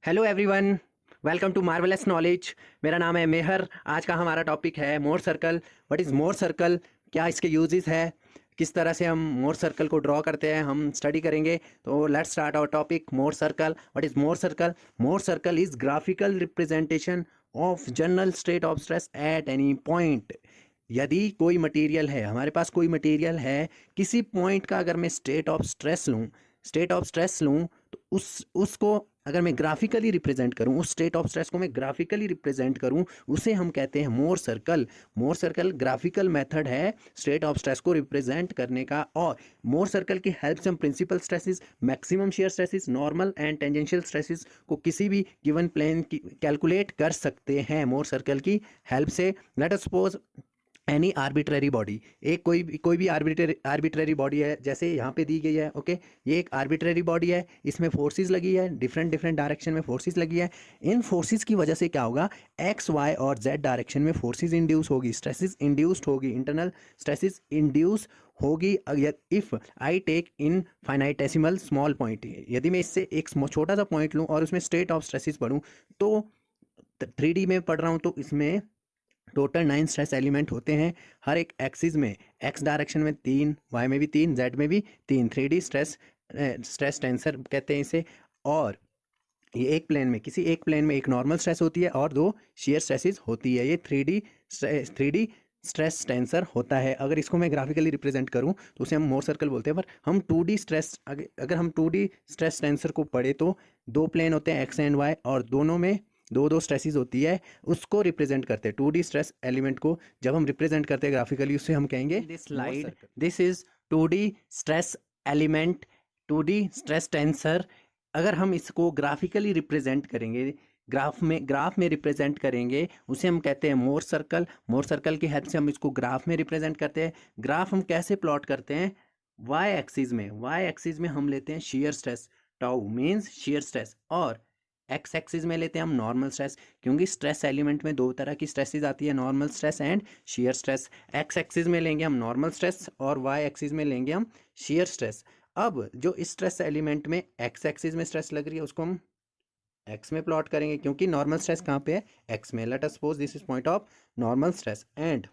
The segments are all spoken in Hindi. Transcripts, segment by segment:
Hello everyone, welcome to marvellous knowledge. मेरा नाम है मेहर। आज का हमारा टॉपिक है Mohr circle. What is Mohr circle, क्या इसके यूजेस है, किस तरह से हम मोर सर्कल को ड्रॉ करते हैं, हम स्टडी करेंगे। तो let's start our topic Mohr circle. What is Mohr circle? Mohr circle is graphical representation of general state of stress at any point. यदि कोई मटेरियल है, हमारे पास कोई मटेरियल है, किसी पॉइंट का अगर मैं स्टेट ऑफ स्ट्रेस लूँ तो उसको अगर मैं ग्राफिकली रिप्रेजेंट करूं, उस स्टेट ऑफ स्ट्रेस को मैं ग्राफिकली रिप्रेजेंट करूं, उसे हम कहते हैं Mohr circle. Mohr circle graphical method है स्टेट ऑफ स्ट्रेस को रिप्रेजेंट करने का। और मोर सर्कल की हेल्प से हम principal stresses, maximum shear stresses, normal and tangential stresses को किसी भी गिवन प्लेन की कैलकुलेट कर सकते हैं मोर सर्कल की हेल्प से। Late us suppose any arbitrary body, एक कोई भी आर्बिट्ररी बॉडी है, जैसे यहाँ पे दी गई है। ओके, ये एक आर्बिट्ररी बॉडी है, इसमें फोर्सेस लगी है, डिफरेंट डिफरेंट डायरेक्शन में फोर्सेस लगी है। इन फोर्सेस की वजह से क्या होगा, एक्स वाई और जेड डायरेक्शन में फोर्सेस इंड्यूस होगी, स्ट्रेसेस इंड्यूस्ड होगी, इंटरनल स्ट्रेसेस इंड्यूस होगी। If I take in infinitesimal small point, यदि मैं इससे एक छोटा सा पॉइंट लूँ और उसमें स्टेट ऑफ स्ट्रेसेस पढ़ूँ, तो 3D में पढ़ रहा हूँ तो इसमें टोटल 9 स्ट्रेस एलिमेंट होते हैं हर एक एक्सिस में। एक्स डायरेक्शन में 3, वाई में भी 3, जेड में भी 3। 3D स्ट्रेस टेंसर कहते हैं इसे। और ये एक प्लेन में, किसी एक प्लेन में एक नॉर्मल स्ट्रेस होती है और 2 शेयर स्ट्रेसेस होती है। ये 3D स्ट्रेस टेंसर होता है। अगर इसको मैं ग्राफिकली रिप्रेजेंट करूं तो उसे हम मोर सर्कल बोलते हैं। पर हम 2D स्ट्रेस, अगर हम 2D स्ट्रेस टेंसर को पढ़े तो 2 प्लेन होते हैं एक्स एंड वाई, और दोनों में दो दो स्ट्रेसेस होती है, उसको रिप्रेजेंट करते हैं। 2D स्ट्रेस एलिमेंट को जब हम रिप्रेजेंट करते हैं ग्राफिकली, उससे हम कहेंगे this slide, this is 2D stress element, 2D stress tensor. अगर हम इसको ग्राफिकली रिप्रेजेंट करेंगे, ग्राफ में रिप्रेजेंट करेंगे, उसे हम कहते हैं मोर सर्कल। मोर सर्कल की हेल्प से हम इसको ग्राफ में रिप्रेजेंट करते हैं। ग्राफ हम कैसे प्लॉट करते हैं? वाई एक्सिस में हम लेते हैं shear stress, tau means shear stress, और एक्स एक्सिस में लेते हैं हम नॉर्मल स्ट्रेस, क्योंकि स्ट्रेस एलिमेंट में 2 तरह की स्ट्रेसेस आती है, normal stress and shear stress. X axis में लेंगे हम नॉर्मल स्ट्रेस और वाई एक्सिस में लेंगे हम शेयर स्ट्रेस। अब जो इस स्ट्रेस एलिमेंट में एक्स एक्सिस में स्ट्रेस लग रही है, उसको हम एक्स में प्लॉट करेंगे, क्योंकि नॉर्मल स्ट्रेस कहाँ पे है? एक्स में। Let us suppose this is point of normal stress, and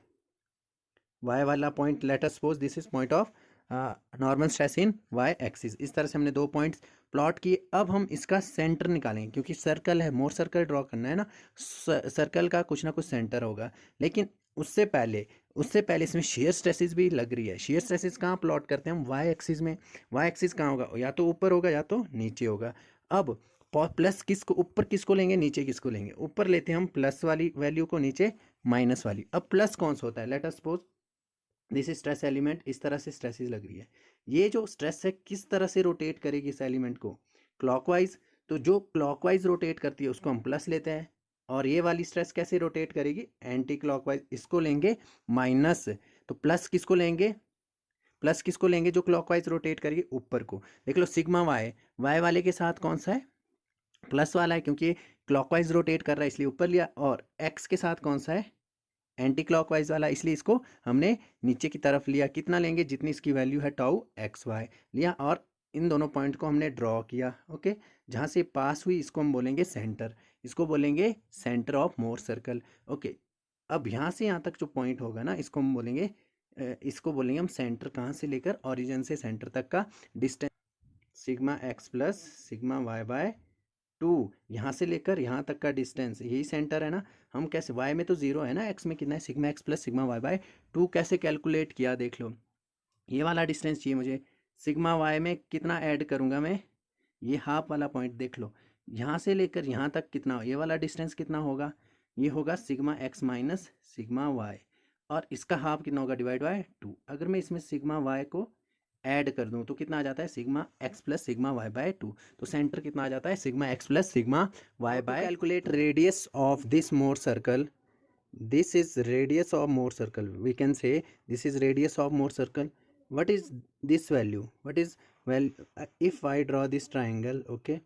Y वाला point, let us suppose this is point of normal stress in Y axis. इस तरह से हमने 2 पॉइंट्स प्लॉट किए। अब हम इसका सेंटर निकालेंगे, क्योंकि सर्कल है, मोर सर्कल ड्रॉ करना है ना, सर्कल का कुछ ना कुछ सेंटर होगा। लेकिन उससे पहले इसमें शेयर स्ट्रेसेस भी लग रही है। शेयर स्ट्रेसेस कहाँ प्लॉट करते हैं हम? वाई एक्सिस में। वाई एक्सिस कहाँ होगा? या तो ऊपर होगा या तो नीचे होगा। अब प्लस किसको ऊपर, किसको लेंगे, नीचे किसको लेंगे? ऊपर लेते हैं हम प्लस वाली वैल्यू को, नीचे माइनस वाली। अब प्लस कौन सा होता है? Let us suppose this stress element, इस तरह से स्ट्रेसेस लग रही है। ये जो स्ट्रेस है किस तरह से रोटेट करेगी इस एलिमेंट को? क्लॉकवाइज। तो जो क्लॉकवाइज रोटेट करती है उसको हम प्लस लेते हैं, और ये वाली स्ट्रेस कैसे रोटेट करेगी? एंटी क्लॉकवाइज, इसको लेंगे माइनस। तो प्लस किसको लेंगे? जो क्लॉकवाइज रोटेट करेगी, ऊपर को। देख लो सिग्मा वाई वाले के साथ कौन सा है? प्लस वाला है, क्योंकि क्लॉकवाइज रोटेट कर रहा है इसलिए ऊपर लिया। और एक्स के साथ कौन सा है? एंटी क्लॉकवाइज वाला, इसलिए इसको हमने नीचे की तरफ लिया। कितना लेंगे? जितनी इसकी वैल्यू है, टाउ एक्स वाई लिया, और इन दोनों पॉइंट को हमने ड्रॉ किया। ओके, जहाँ से पास हुई इसको हम बोलेंगे सेंटर, इसको बोलेंगे centre of Mohr circle. Okay, अब यहाँ से यहाँ तक जो पॉइंट होगा ना, इसको बोलेंगे हम सेंटर। कहाँ से लेकर ओरिजिन से सेंटर तक का distance, sigma x plus sigma y by 2। यहाँ से लेकर यहाँ तक का डिस्टेंस, यही सेंटर है ना। हम कैसे, y में तो 0 है ना, x में कितना है? Sigma x plus sigma y by 2। कैसे कैलकुलेट किया देख लो। ये वाला डिस्टेंस चाहिए मुझे। सिग्मा y में कितना ऐड करूँगा मैं? ये हाफ वाला पॉइंट देख लो, यहाँ से लेकर यहाँ तक कितना, ये वाला डिस्टेंस कितना होगा? ये होगा sigma x minus sigma y, और इसका हाफ कितना होगा? Divide by 2। अगर मैं इसमें सिग्मा वाई को ऐड कर दूं तो कितना आ जाता है? Sigma x plus sigma y by 2। तो सेंटर कितना आ जाता है? Sigma x plus sigma y by. Calculate radius of this Mohr circle, this is radius of Mohr circle, we can say this is radius of Mohr circle. What is this value? What is, well, if I draw this triangle, okay,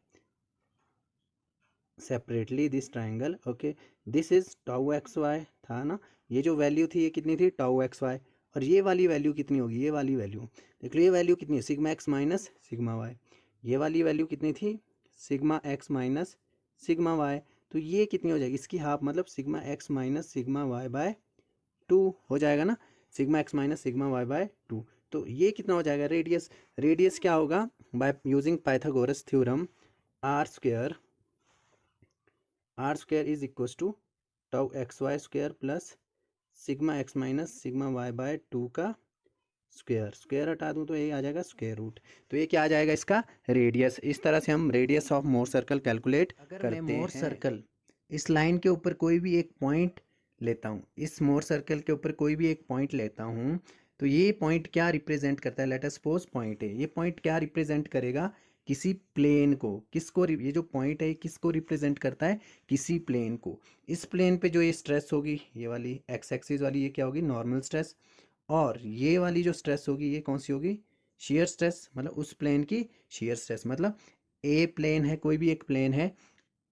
separately this triangle, okay, this is tau xy था ना, ये जो वैल्यू थी ये कितनी थी? Tau x Y. और ये वाली वैल्यू कितनी होगी? ये वाली वैल्यू देख लो, ये वैल्यू कितनी है? Sigma x minus sigma y. ये वाली वैल्यू कितनी थी? Sigma x minus sigma y, तो ये कितनी हो जाएगी, इसकी हाफ मतलब sigma x minus sigma y by 2 हो जाएगा ना, sigma x minus sigma y by 2। तो ये कितना हो जाएगा, रेडियस, रेडियस क्या होगा, by using Pythagoras theorem r square is equals to tau x y square plus sigma x minus sigma y by 2 का स्क्वायर, स्क्वायर हटा दूँ तो ये आ जाएगा स्क्वायर रूट। तो ये क्या आ जाएगा, इसका रेडियस। इस तरह से हम radius of Mohr circle calculate करते हैं। मोर सर्कल इस लाइन के ऊपर कोई भी एक पॉइंट लेता हूँ, इस मोर सर्कल के ऊपर कोई भी एक पॉइंट लेता हूँ, तो ये पॉइंट क्या रिप्रेजेंट करता है, लेट अस सपोज पॉइंट है, ये पॉइंट क्या रिप्रेजेंट करेगा, किसी प्लेन को, किसको, ये जो पॉइंट है किसको रिप्रेजेंट करता है, किसी प्लेन को। इस प्लेन पे जो ये स्ट्रेस होगी, ये वाली एक्स एक्सिस वाली, ये क्या होगी, नॉर्मल स्ट्रेस, और ये वाली जो स्ट्रेस होगी ये कौन सी होगी, शेयर स्ट्रेस, मतलब उस प्लेन की शेयर स्ट्रेस। मतलब ए प्लेन है, कोई भी एक प्लेन है,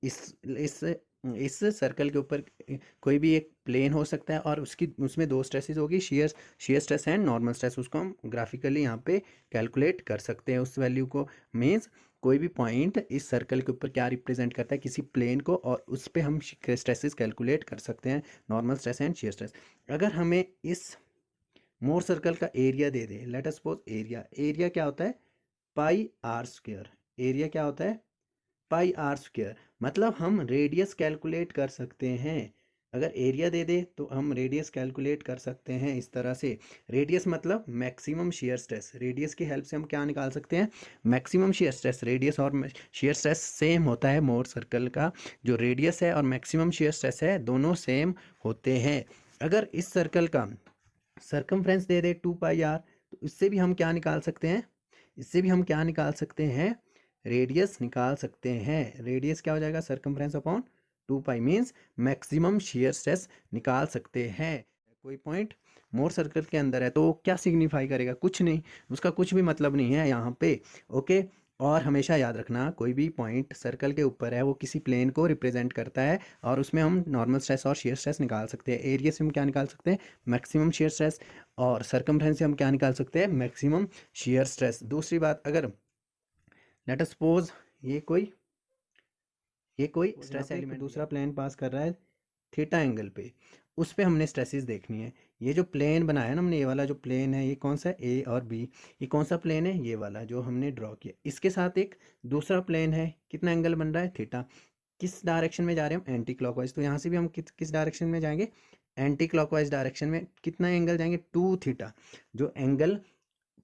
इस इस सर्कल के ऊपर कोई भी एक प्लेन हो सकता है, और उसकी उसमें दो स्ट्रेसेस होगी, shear stress and normal stress. उसको हम ग्राफिकली यहाँ पे कैलकुलेट कर सकते हैं उस वैल्यू को। मीन्स कोई भी पॉइंट इस सर्कल के ऊपर क्या रिप्रेजेंट करता है, किसी प्लेन को, और उस पर हम स्ट्रेसेस कैलकुलेट कर सकते हैं, normal stress and shear stress. अगर हमें इस मोर सर्कल का एरिया दे दे, let us suppose area, area क्या होता है, पाई आर स्क्वायर, एरिया क्या होता है, पाई आर स्क्वायर। मतलब हम रेडियस कैलकुलेट कर सकते हैं, अगर एरिया दे दे तो हम रेडियस कैलकुलेट कर सकते हैं इस तरह से। रेडियस मतलब मैक्सिमम शेयर स्ट्रेस, रेडियस की हेल्प से हम क्या निकाल सकते हैं, मैक्सिमम शेयर स्ट्रेस। रेडियस और शेयर स्ट्रेस सेम होता है, मोर सर्कल का जो रेडियस है और मैक्सिमम शेयर स्ट्रेस है दोनों सेम होते हैं। अगर इस सर्कल का circumference they they 2 pi are, तो इससे भी हम क्या निकाल सकते हैं, इससे भी हम क्या निकाल सकते हैं, रेडियस निकाल सकते हैं। रेडियस क्या हो जाएगा, सरकमफ्रेंस अपॉन 2 पाई, मीन्स मैक्सिमम शेयर स्ट्रेस निकाल सकते हैं। कोई पॉइंट मोर सर्कल के अंदर है तो वो क्या सिग्निफाई करेगा, कुछ नहीं, उसका कुछ भी मतलब नहीं है यहाँ पे। ओके, और हमेशा याद रखना कोई भी पॉइंट सर्कल के ऊपर है वो किसी प्लेन को रिप्रेजेंट करता है, और उसमें हम नॉर्मल स्ट्रेस और शेयर स्ट्रेस निकाल सकते हैं। एरिया से हम क्या निकाल सकते हैं, मैक्सिमम शेयर स्ट्रेस, और सरकमफ्रेंस से हम क्या निकाल सकते हैं, मैक्सिमम शेयर स्ट्रेस। दूसरी बात, अगर लेट अस सपोज ये कोई स्ट्रेस एलिमेंट दूसरा प्लेन पास कर रहा है थीटा एंगल पे, उस पे हमने स्ट्रेसेस देखनी है। ये जो प्लेन बनाया ना हमने, ये वाला जो प्लेन है, ये कौन सा है, ए और बी, ये कौन सा प्लेन है, ये वाला जो हमने ड्रॉ किया। इसके साथ एक दूसरा प्लेन है, कितना एंगल बन रहा है, थीटा। किस डायरेक्शन में जा रहे हैं हम, एंटी क्लॉकवाइज, तो यहाँ से भी हम किस डायरेक्शन में जाएंगे, एंटी क्लॉकवाइज डायरेक्शन में। कितना एंगल जाएंगे, 2 थीटा। जो एंगल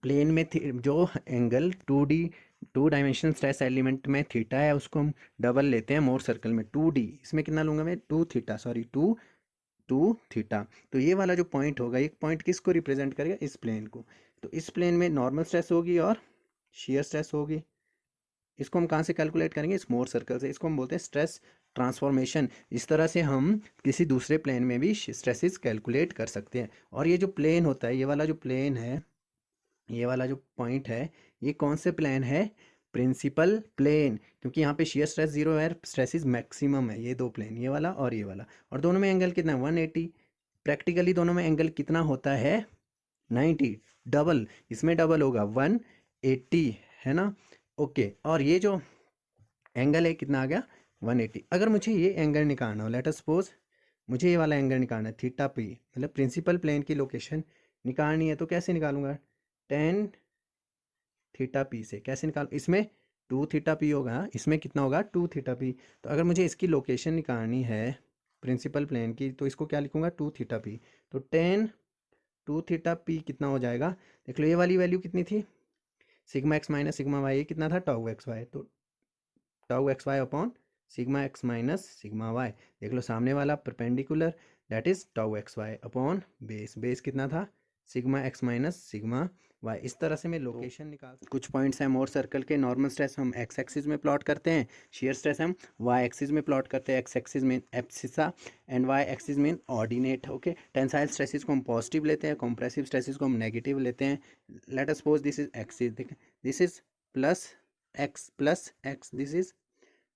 प्लेन में जो एंगल 2 डायमेंशनल स्ट्रेस एलिमेंट में थीटा है, उसको हम डबल लेते हैं मोर सर्कल में, 2D, इसमें कितना लूँगा मैं, 2 थीटा, सॉरी 2 थीटा। तो ये वाला जो पॉइंट होगा, एक पॉइंट किसको रिप्रेजेंट करेगा, इस प्लेन को। तो इस प्लेन में नॉर्मल स्ट्रेस होगी और शेयर स्ट्रेस होगी। इसको हम कहाँ से कैलकुलेट करेंगे, इस मोर सर्कल से। इसको हम बोलते हैं स्ट्रेस ट्रांसफॉर्मेशन। इस तरह से हम किसी दूसरे प्लेन में भी स्ट्रेसेस कैलकुलेट कर सकते हैं। और ये जो प्लेन होता है, ये वाला जो प्लेन है, ये वाला जो पॉइंट है, ये कौन से प्लेन है, प्रिंसिपल प्लेन, क्योंकि यहाँ पे शेयर स्ट्रेस 0 है, स्ट्रेसिस मैक्सिमम है। ये दो प्लेन, ये वाला और ये वाला, और दोनों में एंगल कितना है, 180। प्रैक्टिकली दोनों में एंगल कितना होता है, 90। डबल, इसमें डबल होगा 180, है ना। ओके, और ये जो एंगल है कितना आ गया, 180। अगर मुझे ये एंगल निकालना हो, लेट अस सपोज मुझे ये वाला एंगल निकालना है, थीटा पी, मतलब प्रिंसिपल प्लेन की लोकेशन निकालनी है, तो कैसे निकालूंगा, 10 थीटा पी से। कैसे निकाल, इसमें 2 थीटा पी होगा, इसमें कितना होगा, 2 थीटा पी। तो अगर मुझे इसकी लोकेशन निकालनी है प्रिंसिपल प्लेन की, तो इसको क्या लिखूंगा, 2 थीटा पी। तो 10 2 थीटा पी कितना हो जाएगा, देख लो ये वाली वैल्यू कितनी थी, sigma x minus sigma y, ये कितना था, टाउ एक्स वाई। तो tau x y upon sigma x minus sigma y. देख लो सामने वाला perpendicular, that is tau x y upon base, base कितना था, sigma x minus sigma y. इस तरह से मैं लोकेशन निकाल, कुछ पॉइंट्स हैं मोर सर्कल के। नॉर्मल स्ट्रेस हम एक्स एक्सिस में प्लॉट करते हैं, शेयर स्ट्रेस हम वाई एक्सिस में प्लॉट करते हैं। एक्स एक्सिस में एब्सिसा एंड वाई एक्सिस में ऑर्डिनेट। ओके, टेंसाइल स्ट्रेसेस को हम पॉजिटिव लेते हैं, कॉम्प्रेसिव स्ट्रेसेस को हम नेगेटिव लेते हैं। Late us suppose this is axis, this is plus x, this is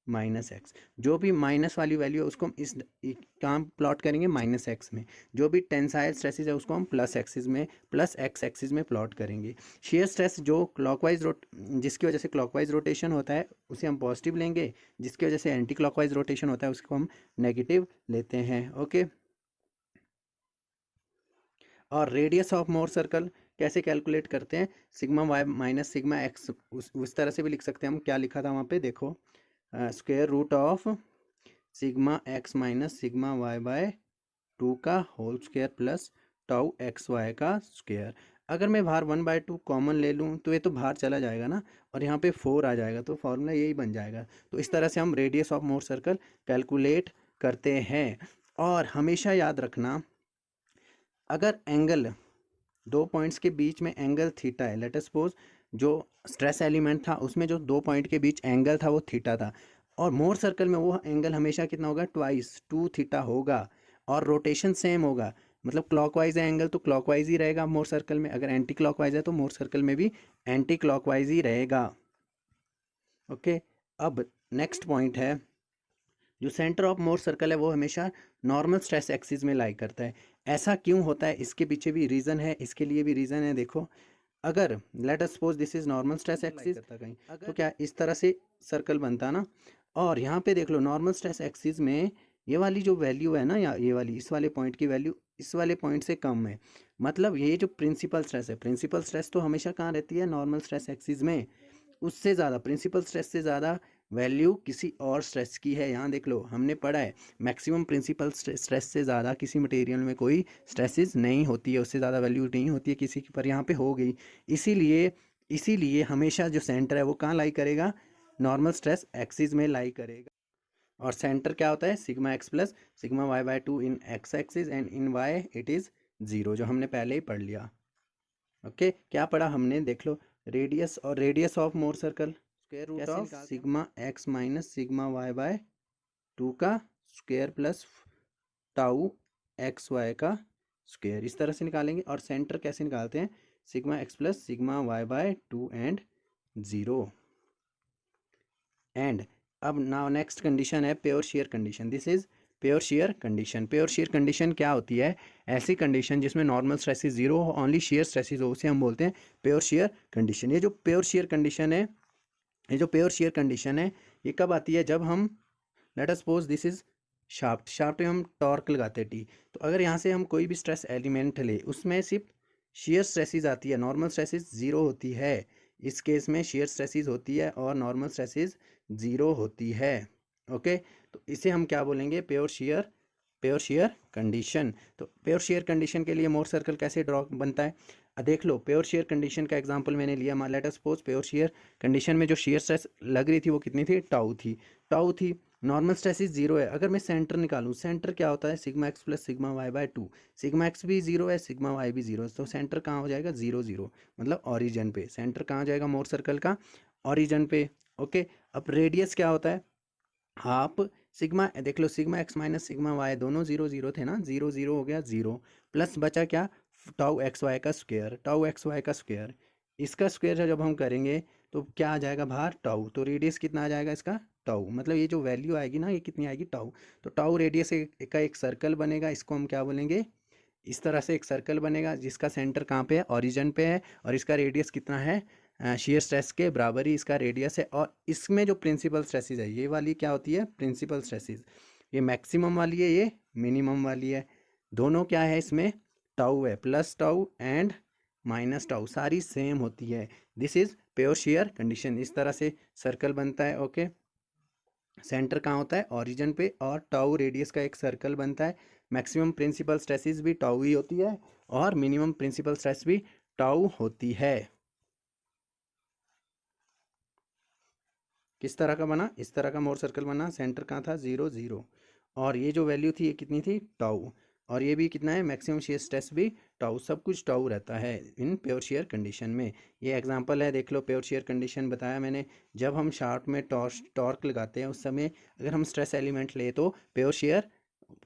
minus x. जो भी माइनस वाली वैल्यू है उसको हम इस कहाँ प्लॉट करेंगे, माइनस एक्स में। जो भी टेंसाइल स्ट्रेसेस है उसको हम प्लस एक्सिस में, प्लस एक्स एक्सिस में प्लॉट करेंगे। शेयर स्ट्रेस जो क्लॉकवाइज जिसकी वजह से क्लॉकवाइज रोटेशन होता है उसे हम पॉजिटिव लेंगे, जिसकी वजह से एंटी क्लॉकवाइज रोटेशन होता है उसको हम नेगेटिव लेते हैं। ओके। और रेडियस ऑफ मोर सर्कल कैसे कैलकुलेट करते हैं, sigma y minus sigma x, उस तरह से भी लिख सकते हैं हम। क्या लिखा था वहाँ पे देखो, square root of sigma x minus sigma y by 2 का whole square plus tau x y का स्क्वायर। अगर मैं बाहर 1/2 कॉमन ले लूँ तो ये तो बाहर चला जाएगा ना, और यहाँ पे 4 आ जाएगा, तो फॉर्मूला यही बन जाएगा। तो इस तरह से हम radius of Mohr circle calculate करते हैं। और हमेशा याद रखना, अगर एंगल दो पॉइंट्स के बीच में एंगल थीटा है, लेट अस सपोज जो स्ट्रेस एलिमेंट था उसमें जो दो पॉइंट के बीच एंगल था वो थीटा था, और मोर सर्कल में वो एंगल हमेशा कितना होगा, ट्वाइस 2 थीटा होगा, और रोटेशन सेम होगा। मतलब क्लॉकवाइज है एंगल तो क्लॉकवाइज ही रहेगा मोर सर्कल में, अगर एंटी क्लॉकवाइज है तो मोर सर्कल में भी एंटी क्लॉकवाइज ही रहेगा। ओके। अब नेक्स्ट पॉइंट है, जो सेंटर ऑफ मोर सर्कल है वो हमेशा नॉर्मल स्ट्रेस एक्सिस में लाई करता है। ऐसा क्यों होता है, इसके पीछे भी रीज़न है, इसके लिए भी रीज़न है। देखो, अगर late us suppose this is normal stress axis, तो क्या इस तरह से सर्कल बनता ना, और यहाँ पे देख लो नॉर्मल स्ट्रेस एक्सिस में ये वाली जो वैल्यू है ना, या ये वाली इस वाले पॉइंट की वैल्यू इस वाले पॉइंट से कम है। मतलब ये जो प्रिंसिपल स्ट्रेस है, प्रिंसिपल स्ट्रेस तो हमेशा कहाँ रहती है, नॉर्मल स्ट्रेस एक्सिस में। उससे ज़्यादा, प्रिंसिपल स्ट्रेस से ज़्यादा वैल्यू किसी और स्ट्रेस की है। यहाँ देख लो, हमने पढ़ा है मैक्सिमम प्रिंसिपल स्ट्रेस से ज़्यादा किसी मटेरियल में कोई स्ट्रेसेस नहीं होती है, उससे ज़्यादा वैल्यू नहीं होती है किसी की, पर यहाँ पे हो गई। इसीलिए इसीलिए हमेशा जो सेंटर है वो कहाँ लाई करेगा, नॉर्मल स्ट्रेस एक्सिस में लाई करेगा। और सेंटर क्या होता है, sigma x plus sigma y by 2 in x axis and in y it is 0, जो हमने पहले ही पढ़ लिया। ओके। क्या पढ़ा हमने, देख लो, रेडियस, और radius of Mohr circle square root of sigma x minus sigma y by 2 का square plus tau x y का स्क्वायर, इस तरह से निकालेंगे। और सेंटर कैसे निकालते हैं, sigma x plus sigma y by 2 and 0। And अब नाउ नेक्स्ट कंडीशन है pure shear condition. This is pure shear condition. Pure shear condition क्या होती है, ऐसी कंडीशन जिसमें नॉर्मल स्ट्रेसेस जीरो हो, ओनली शेयर स्ट्रेसेस हो, उसे हम बोलते हैं प्योर शेयर कंडीशन। ये जो प्योर शेयर कंडीशन है, ये जो प्योर शेयर कंडीशन है, ये कब आती है, जब हम late us suppose this is shaft, shaft में हम टॉर्क लगाते हैं टी, तो अगर यहाँ से हम कोई भी स्ट्रेस एलिमेंट ले, उसमें सिर्फ शेयर स्ट्रेसेस आती है, नॉर्मल स्ट्रेसेस जीरो होती है। इस केस में शेयर स्ट्रेसेस होती है और नॉर्मल स्ट्रेसेस जीरो होती है। ओके। तो इसे हम क्या बोलेंगे, प्योर शेयर कंडीशन। तो प्योर शेयर कंडीशन के लिए मोर सर्कल कैसे ड्रॉ बनता है, देख लो। प्योर शेयर कंडीशन का एग्जांपल मैंने लिया, मान late us suppose pure shear condition में जो शेयर स्ट्रेस लग रही थी वो कितनी थी, टाउ थी। नॉर्मल स्ट्रेस इज जीरो है। अगर मैं सेंटर निकालूं, सेंटर क्या होता है, sigma x plus sigma y by 2। Sigma x भी जीरो है, सिग्मा वाई भी जीरो है, तो सेंटर कहाँ हो जाएगा, 0 0, मतलब ऑरिजन पे। सेंटर कहाँ जाएगा मोर सर्कल का, ऑरिजन पे। ओके। अब रेडियस क्या होता है, हाफ सिग्मा, देख लो sigma x minus sigma Y दोनों 0 0 थे ना, 0 0 हो गया 0, प्लस बचा क्या, टाउ एक्स वाई का स्क्वायर, टाउ एक्स वाई का स्क्वायर। इसका स्क्वायर जब हम करेंगे तो क्या आ जाएगा बाहर, टाउ। तो रेडियस कितना आ जाएगा इसका, टाउ। मतलब ये जो वैल्यू आएगी ना, ये कितनी आएगी, टाउ। तो टाउ रेडियस का एक सर्कल बनेगा, इसको हम क्या बोलेंगे, इस तरह से एक सर्कल बनेगा जिसका सेंटर कहाँ पे है, ओरिजिन पे है, और इसका रेडियस कितना है, शेयर स्ट्रेस के बराबर ही इसका रेडियस है। और इसमें जो प्रिंसिपल स्ट्रेसेस है, ये वाली क्या होती है, प्रिंसिपल स्ट्रेसेस, ये मैक्सिमम वाली है, ये मिनिमम वाली है। दोनों क्या है इसमें, टाउ है, plus tau and minus tau, सारी सेम होती है। This is pure shear condition. इस तरह से सर्कल बनता है। ओके। सेंटर कहाँ होता है, ओरिजिन पे, और टाउ रेडियस का एक सर्कल बनता है। मैक्सिमम प्रिंसिपल स्ट्रेसेस भी टाउ ही होती है, और मिनिमम प्रिंसिपल स्ट्रेस भी टाउ होती है। किस तरह का बना, इस तरह का मोर सर्कल बना, सेंटर कहाँ था, 0 0, और ये जो वैल्यू थी ये कितनी थी, टाउ, और ये भी कितना है, मैक्सिमम शेयर स्ट्रेस भी टाउ, सब कुछ टाउ रहता है इन प्योर शेयर कंडीशन में। ये एग्जांपल है, देख लो, प्योर शेयर कंडीशन बताया मैंने। जब हम शाफ्ट में टॉर्क लगाते हैं उस समय अगर हम स्ट्रेस एलिमेंट ले तो प्योर शेयर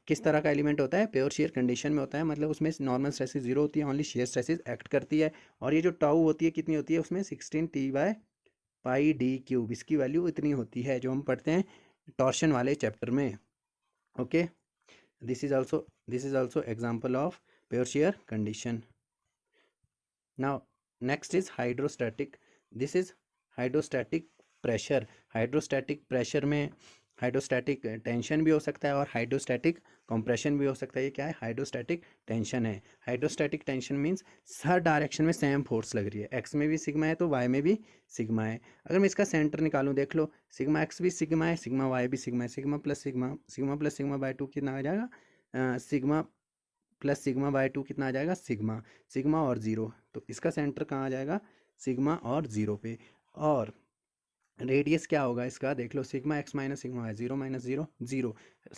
किस तरह का एलिमेंट होता है, प्योर शेयर कंडीशन में होता है। मतलब उसमें नॉर्मल स्ट्रेसेस जीरो होती है, ओनली शेयर स्ट्रेसेस एक्ट करती है। और ये जो टाउ होती है कितनी होती है उसमें, 16 T/πd3, इसकी वैल्यू इतनी होती है, जो हम पढ़ते हैं टॉर्शन वाले चैप्टर में। Okay, this is also example of pure shear condition. Now next is hydrostatic. This is hydrostatic pressure. Hydrostatic pressure में हाइड्रोस्टैटिक टेंशन भी हो सकता है और हाइड्रोस्टैटिक कंप्रेशन भी हो सकता है। ये क्या है? हाइड्रोस्टैटिक टेंशन है। हाइड्रोस्टैटिक टेंशन मीन्स हर डायरेक्शन में सेम फोर्स लग रही है। एक्स में भी सिग्मा है तो वाई में भी सिग्मा है। अगर मैं इसका सेंटर निकालूं, देख लो, सिग्मा एक्स भी सिग्मा है, सिग्मा वाई भी सिग्मा है। Sigma plus sigma by two कितना आ जाएगा? Sigma plus sigma by two कितना आ जाएगा? सिग्मा। सिग्मा और ज़ीरो, तो इसका सेंटर कहाँ आ जाएगा? सिग्मा और ज़ीरो पे। और रेडियस क्या होगा इसका? देख लो, sigma x minus sigma Y, zero minus zero zero,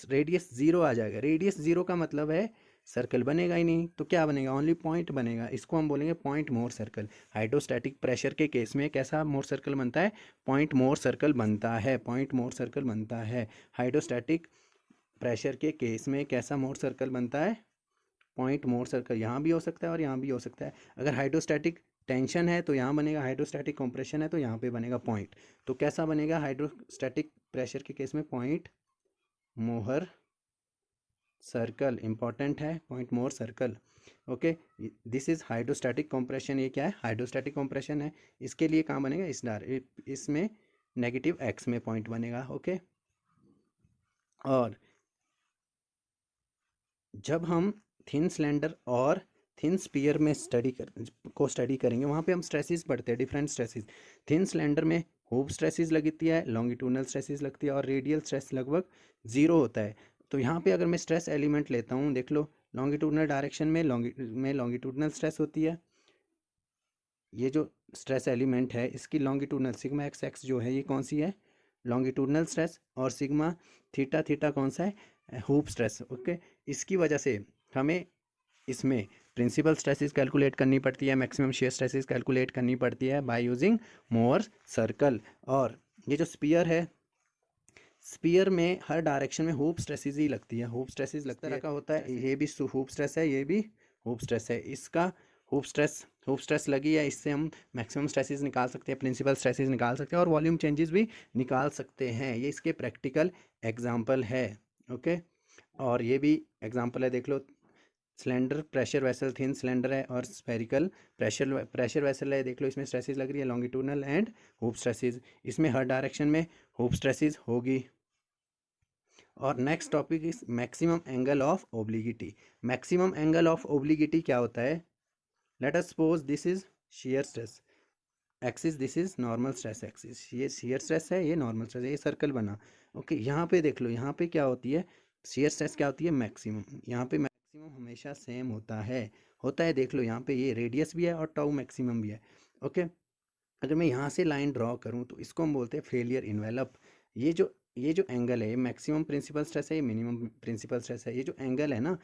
radius zero आ जाएगा। रेडियस जीरो का मतलब है सर्कल बनेगा ही नहीं, तो क्या बनेगा? ओनली पॉइंट बनेगा। इसको हम बोलेंगे point more circle. Hydrostatic pressure के केस में कैसा मोर सर्कल बनता है? पॉइंट मोर सर्कल बनता है। पॉइंट मोर सर्कल बनता है। हाइड्रोस्टैटिक प्रेशर के केस में कैसा मोर सर्कल बनता है? Point more circle. यहाँ भी हो सकता है और यहाँ भी हो सकता है। अगर हाइड्रोस्टैटिक टेंशन है तो यहाँ बनेगा, हाइड्रोस्टैटिक कंप्रेशन है तो यहाँ पे बनेगा पॉइंट। तो कैसा बनेगा हाइड्रोस्टैटिक प्रेशर के केस में? Point Mohr circle. इंपॉर्टेंट है point more circle. Okay, this is hydrostatic compression. ये क्या है? हाइड्रोस्टैटिक कंप्रेशन है। इसके लिए कहाँ बनेगा? इसमें नेगेटिव एक्स में पॉइंट बनेगा। ओके, और जब हम थिन स्लेंडर और थिन स्पीयर में स्टडी करेंगे, वहाँ पे हम स्ट्रेसेस पढ़ते हैं, डिफरेंट स्ट्रेसेस। थिन स्लेंडर में हूप स्ट्रेसेस लगती है, लॉन्गिट्यूडनल स्ट्रेसेस लगती है और रेडियल स्ट्रेस लगभग जीरो होता है। तो यहाँ पे अगर मैं स्ट्रेस एलिमेंट लेता हूँ, देख लो, लॉन्गिट्यूडनल डायरेक्शन में लॉन्गिट्यूडनल स्ट्रेस होती है। ये जो स्ट्रेस एलिमेंट है इसकी लॉन्गिट्यूडनल सिग्मा एक्स एक्स जो है ये कौन सी है? Longitudinal stress. और सिग्मा थीटा थीटा कौन सा है? Hoop stress. ओके, इसकी वजह से हमें इसमें प्रिंसिपल स्ट्रेसेस कैलकुलेट करनी पड़ती है, मैक्सिमम शेयर स्ट्रेसेस कैलकुलेट करनी पड़ती है बाय यूजिंग मोर सर्कल। और ये जो स्पीयर है, स्पीयर में हर डायरेक्शन में हूप स्ट्रेसेस ही लगती है। हूप स्ट्रेसेस लगता है का होता है, ये भी हूप स्ट्रेस है, ये भी हूप स्ट्रेस है। इसका हूप स्ट्रेस लगी है, इससे हम मैक्सिमम स्ट्रेसेस निकाल सकते हैं, प्रिंसिपल स्ट्रेसेस निकाल सकते हैं और वॉल्यूम चेंजेस भी निकाल सकते हैं। ये इसके प्रैक्टिकल एग्जाम्पल है। ओके, और ये भी एग्जाम्पल है, देख लो, cylinder pressure vessel thin cylinder है और स्फेरिकल प्रेशर वेसल है। देख लो, इसमें स्ट्रेसेस लग रही है लॉन्गिट्यूडनल एंड हूप स्ट्रेसेस। इसमें हर डायरेक्शन में हूप स्ट्रेसेस होगी। और next topic is maximum angle of obliquity. Maximum angle of obliquity क्या होता है? Let us suppose this is shear stress axis, this is normal stress axis. ये शियर स्ट्रेस है, ये नॉर्मल स्ट्रेस है, ये सर्कल बना। ओके, यहाँ पे देख लो, यहाँ पे क्या होती है? शियर स्ट्रेस क्या होती है? मैक्सिमम। यहाँ पे मैक्सिमम हमेशा सेम होता है। देख लो, यहाँ पे ये रेडियस भी है और टाउ मैक्सिमम भी है। ओके, अगर मैं यहाँ से लाइन ड्रॉ करूँ तो इसको हम बोलते हैं फेलियर इन्वेलप। ये जो एंगल है, ये मैक्सिमम प्रिंसिपल स्ट्रेस है, ये मिनिमम प्रिंसिपल स्ट्रेस है। ये जो एंगल है ना,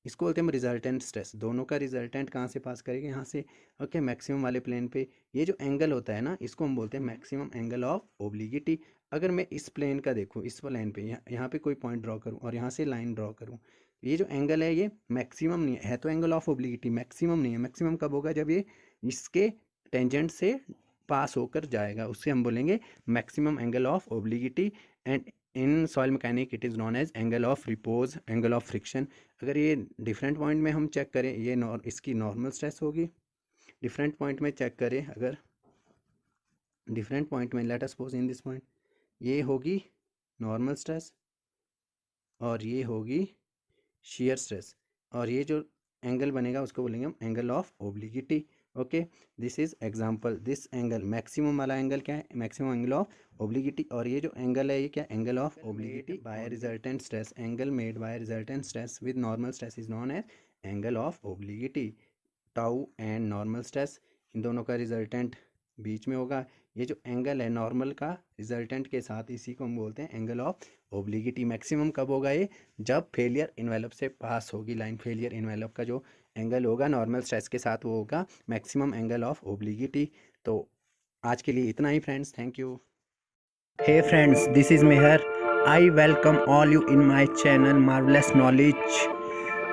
इसको बोलते हैं हम रिजल्टेंट स्ट्रेस। दोनों का रिजल्टेंट कहाँ से पास करेंगे? यहाँ से। ओके, मैक्सिमम वाले प्लेन पे ये जो एंगल होता है ना, इसको हम बोलते हैं मैक्सिमम एंगल ऑफ ओब्लिगिटी। अगर मैं इस प्लेन का देखूँ, इस प्लेन पे यहाँ पे कोई पॉइंट ड्रॉ करूँ और यहाँ से लाइन ड्रॉ करूँ, ये जो एंगल है ये मैक्सिमम नहीं है तो एंगल ऑफ ओब्लिगिटी मैक्सिमम नहीं है। मैक्सिमम कब होगा? जब ये इसके टेंजेंट से पास होकर जाएगा, उससे हम बोलेंगे maximum angle of obliquity. And in soil mechanic it is known as angle of repose, angle of friction. अगर ये डिफरेंट पॉइंट में हम चेक करें, ये इसकी नॉर्मल स्ट्रेस होगी। डिफरेंट पॉइंट में चेक करें, अगर डिफरेंट पॉइंट में, let us suppose in this point, ये होगी नॉर्मल स्ट्रेस और ये होगी शियर स्ट्रेस। और ये जो एंगल बनेगा उसको बोलेंगे हम angle of obliquity. Okay, this is example. This angle maximum वाला एंगल क्या है? Maximum angle of obliquity. और ये जो एंगल है ये क्या? Angle of obliquity by resultant stress. Angle made by resultant stress with normal stress is known as angle of obliquity. Tau and normal stress, इन दोनों का रिजल्टेंट बीच में होगा। ये जो एंगल है नॉर्मल का रिजल्टेंट के साथ, इसी को हम बोलते हैं एंगल ऑफ ओब्लिगिटी। मैक्सिमम कब होगा ये? जब फेलियर इन्वेलप से पास होगी लाइन। फेलियर इन्वेलप का जो एंगल होगा नॉर्मल स्ट्रेस के साथ, वो होगा मैक्सिमम एंगल ऑफ ओब्लिगिटी। तो आज के लिए इतना ही friends, thank you. Hey friends, this is Mehar. I welcome all you in my channel Marvelous Knowledge.